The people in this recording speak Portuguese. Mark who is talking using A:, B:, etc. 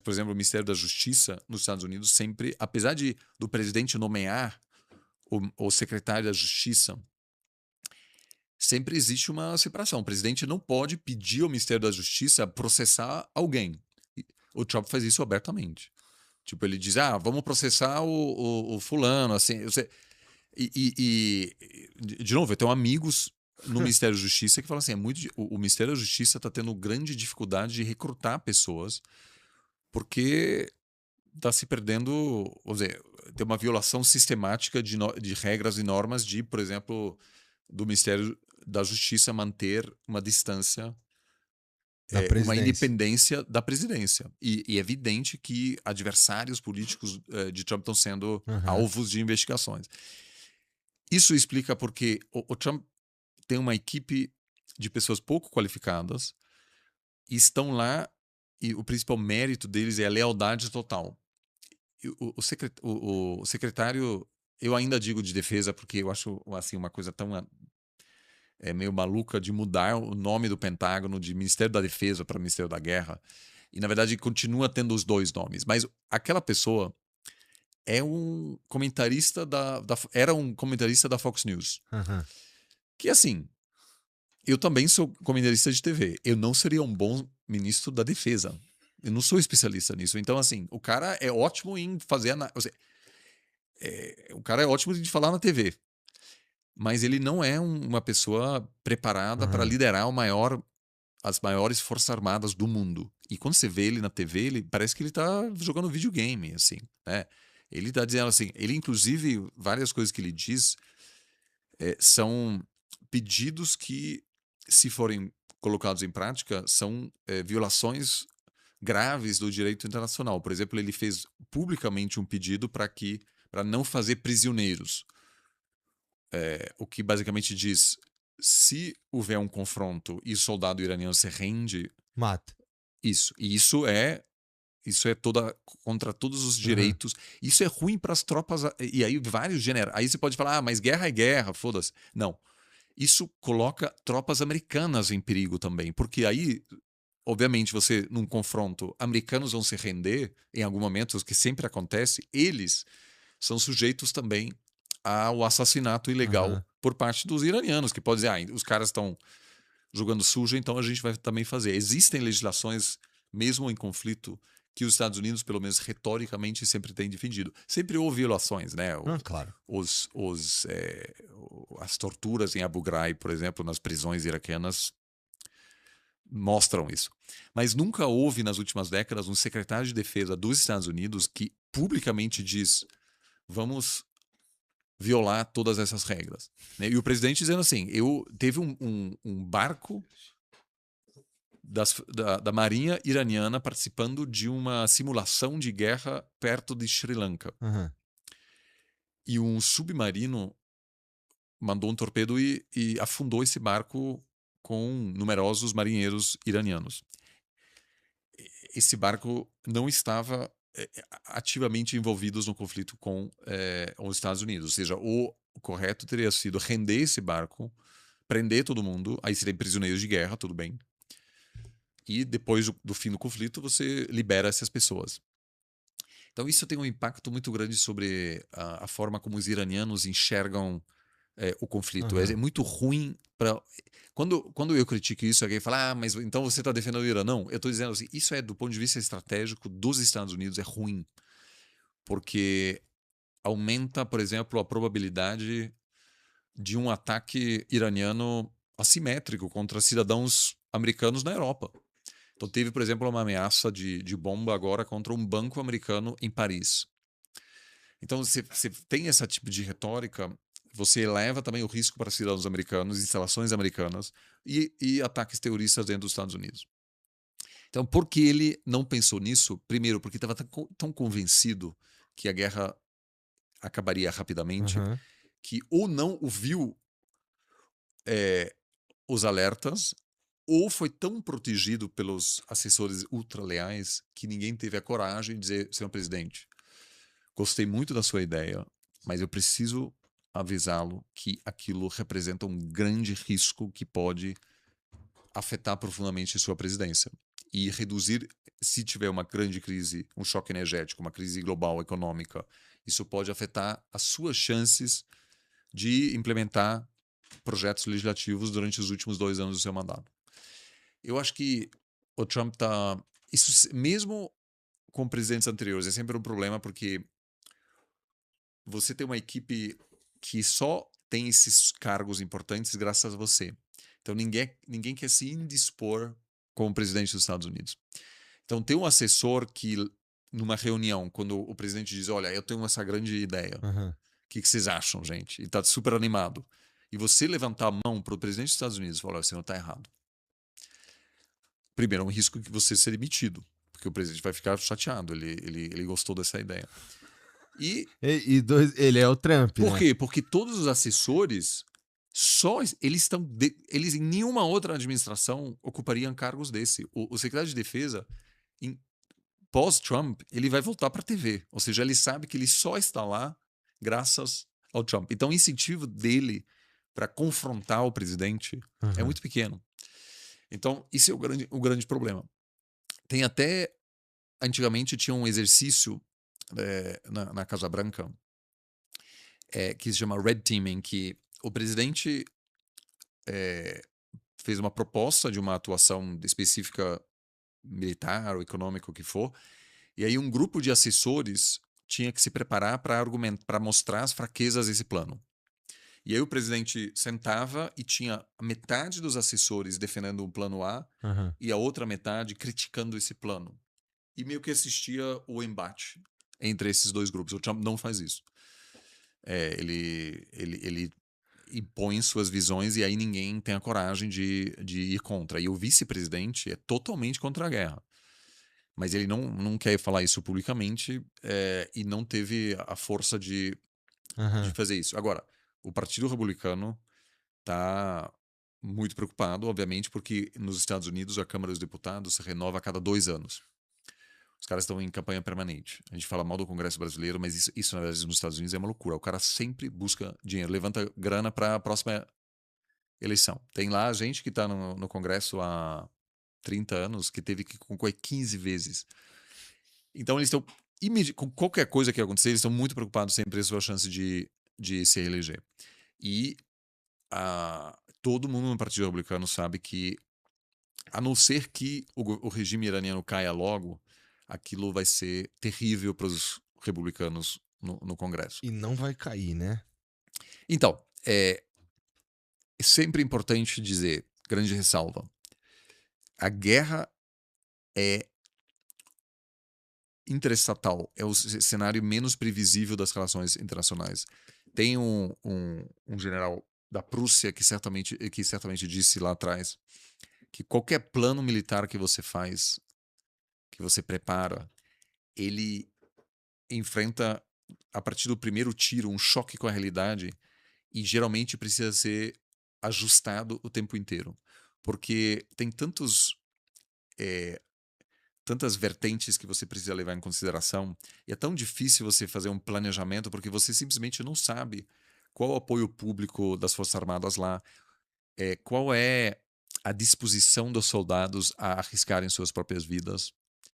A: por exemplo, o Ministério da Justiça nos Estados Unidos sempre, apesar do presidente nomear o secretário da Justiça, sempre existe uma separação. O presidente não pode pedir ao Ministério da Justiça processar alguém. O Trump faz isso abertamente. Tipo, ele diz, vamos processar o fulano, assim. De novo, eu tenho amigos no Ministério da Justiça que falam assim, o Ministério da Justiça está tendo grande dificuldade de recrutar pessoas porque está se perdendo, vamos dizer, tem uma violação sistemática de regras e normas de, por exemplo, do Ministério da Justiça manter uma distância,
B: Da
A: uma
B: presidência.
A: independência da presidência. E é evidente que adversários políticos de Trump estão sendo
B: Aham.
A: alvos de investigações. Isso explica porque o Trump tem uma equipe de pessoas pouco qualificadas e estão lá e o principal mérito deles é a lealdade total. E o secretário, eu ainda digo de defesa porque eu acho assim uma coisa tão meio maluca de mudar o nome do Pentágono de Ministério da Defesa para Ministério da Guerra. E na verdade continua tendo os dois nomes, mas aquela pessoa é um comentarista era um comentarista da Fox News.
B: Aham.
A: Que assim, eu também sou comentarista de TV. Eu não seria um bom ministro da Defesa. Eu não sou especialista nisso. Então, assim, o cara é ótimo em fazer. O cara é ótimo de falar na TV. Mas ele não é uma pessoa preparada para
B: Aham.
A: liderar as maiores forças armadas do mundo. E quando você vê ele na TV, ele parece que ele tá jogando videogame, assim, né? Ele tá dizendo assim, ele inclusive, várias coisas que ele diz são pedidos que, se forem colocados em prática, são violações graves do direito internacional. Por exemplo, ele fez publicamente um pedido para não fazer prisioneiros. O que basicamente diz: se houver um confronto e o soldado iraniano se rende,
B: Mata.
A: isso. E isso é toda contra todos os
B: Aham.
A: direitos. Isso é ruim para as tropas. E aí vários generais. Aí você pode falar, mas guerra é guerra, foda-se. Não. Isso coloca tropas americanas em perigo também, porque aí, obviamente, você num confronto, americanos vão se render em algum momento, o que sempre acontece, eles são sujeitos também ao assassinato ilegal
B: Aham.
A: por parte dos iranianos, que pode dizer, os caras estão jogando sujo, então a gente vai também fazer. Existem legislações, mesmo em conflito, que os Estados Unidos, pelo menos retoricamente, sempre têm defendido. Sempre houve violações, né?
B: Ah, claro.
A: As torturas em Abu Ghraib, por exemplo, nas prisões iraquianas, mostram isso. Mas nunca houve, nas últimas décadas, um secretário de defesa dos Estados Unidos que publicamente diz: vamos violar todas essas regras. Né? E o presidente dizendo assim: teve um barco da Marinha iraniana participando de uma simulação de guerra perto de Sri Lanka.
B: Aham.
A: E um submarino mandou um torpedo e afundou esse barco com numerosos marinheiros iranianos. Esse barco não estava ativamente envolvido no conflito com os Estados Unidos. Ou seja, o correto teria sido render esse barco, prender todo mundo, aí seriam prisioneiros de guerra, tudo bem. E depois do fim do conflito, você libera essas pessoas. Então, isso tem um impacto muito grande sobre a forma como os iranianos enxergam o conflito. É
B: Aham.
A: muito ruim para. Quando eu critico isso, alguém fala, mas então você está defendendo o Irã. Não, eu estou dizendo assim, isso do ponto de vista estratégico dos Estados Unidos, é ruim. Porque aumenta, por exemplo, a probabilidade de um ataque iraniano assimétrico contra cidadãos americanos na Europa. Então, teve, por exemplo, uma ameaça de bomba agora contra um banco americano em Paris. Então, você tem esse tipo de retórica, você eleva também o risco para cidadãos americanos, instalações americanas e ataques terroristas dentro dos Estados Unidos. Então, por que ele não pensou nisso? Primeiro, porque estava tão convencido que a guerra acabaria rapidamente,
B: Aham.
A: que ou não ouviu os alertas, ou foi tão protegido pelos assessores ultra-leais que ninguém teve a coragem de dizer, senhor presidente, gostei muito da sua ideia, mas eu preciso avisá-lo que aquilo representa um grande risco que pode afetar profundamente sua presidência. e reduzir, se tiver uma grande crise, um choque energético, uma crise global econômica, isso pode afetar as suas chances de implementar projetos legislativos durante os últimos 2 anos do seu mandato. Eu acho que o Trump tá. Mesmo com presidentes anteriores, é sempre um problema porque você tem uma equipe que só tem esses cargos importantes graças a você. Então ninguém quer se indispor como presidente dos Estados Unidos. Então tem um assessor que, numa reunião, quando o presidente diz, olha, eu tenho essa grande ideia, o
B: Aham.
A: que vocês acham, gente? E tá super animado. E você levantar a mão para o presidente dos Estados Unidos e falar, olha, você não está errado. Primeiro, é um risco que você ser demitido, porque o presidente vai ficar chateado, ele gostou dessa ideia. E
B: E dois, ele é o Trump,
A: por
B: né?
A: quê? Porque todos os assessores eles estão eles em nenhuma outra administração ocupariam cargos desse. O secretário de defesa em pós-Trump, ele vai voltar para a TV, ou seja, ele sabe que ele só está lá graças ao Trump. Então o incentivo dele para confrontar o presidente é
B: Aham.
A: muito pequeno. Então, isso é o grande problema. Tem até antigamente tinha um exercício na Casa Branca que se chama Red Teaming, que o presidente fez uma proposta de uma atuação específica militar ou econômica, o que for, e aí um grupo de assessores tinha que se preparar para argumentar, para mostrar as fraquezas desse plano. E aí o presidente sentava e tinha a metade dos assessores defendendo o plano A
B: Aham.
A: e a outra metade criticando esse plano. E meio que assistia o embate entre esses dois grupos. O Trump não faz isso. Ele impõe suas visões e aí ninguém tem a coragem de ir contra. E o vice-presidente é totalmente contra a guerra. Mas ele não quer falar isso publicamente e não teve a força de
B: Aham.
A: fazer isso. Agora, o Partido Republicano está muito preocupado, obviamente, porque nos Estados Unidos a Câmara dos Deputados se renova a cada 2 anos. Os caras estão em campanha permanente. A gente fala mal do Congresso brasileiro, mas isso na verdade, nos Estados Unidos é uma loucura. O cara sempre busca dinheiro, levanta grana para a próxima eleição. Tem lá gente que está no Congresso há 30 anos que teve que concorrer 15 vezes. Então eles estão. Com qualquer coisa que acontecer, eles estão muito preocupados sempre com a sua chance de se reeleger. E todo mundo no Partido Republicano sabe que, a não ser que o regime iraniano caia logo, aquilo vai ser terrível para os republicanos no Congresso.
B: E não vai cair, né?
A: Então, é sempre importante dizer, grande ressalva, a guerra é interestatal, é o cenário menos previsível das relações internacionais. Tem um general da Prússia que certamente disse lá atrás que qualquer plano militar que você faz, que você prepara, ele enfrenta, a partir do primeiro tiro, um choque com a realidade e geralmente precisa ser ajustado o tempo inteiro. Porque tem tantas vertentes que você precisa levar em consideração e é tão difícil você fazer um planejamento porque você simplesmente não sabe qual o apoio público das Forças Armadas lá, qual é a disposição dos soldados a arriscarem suas próprias vidas.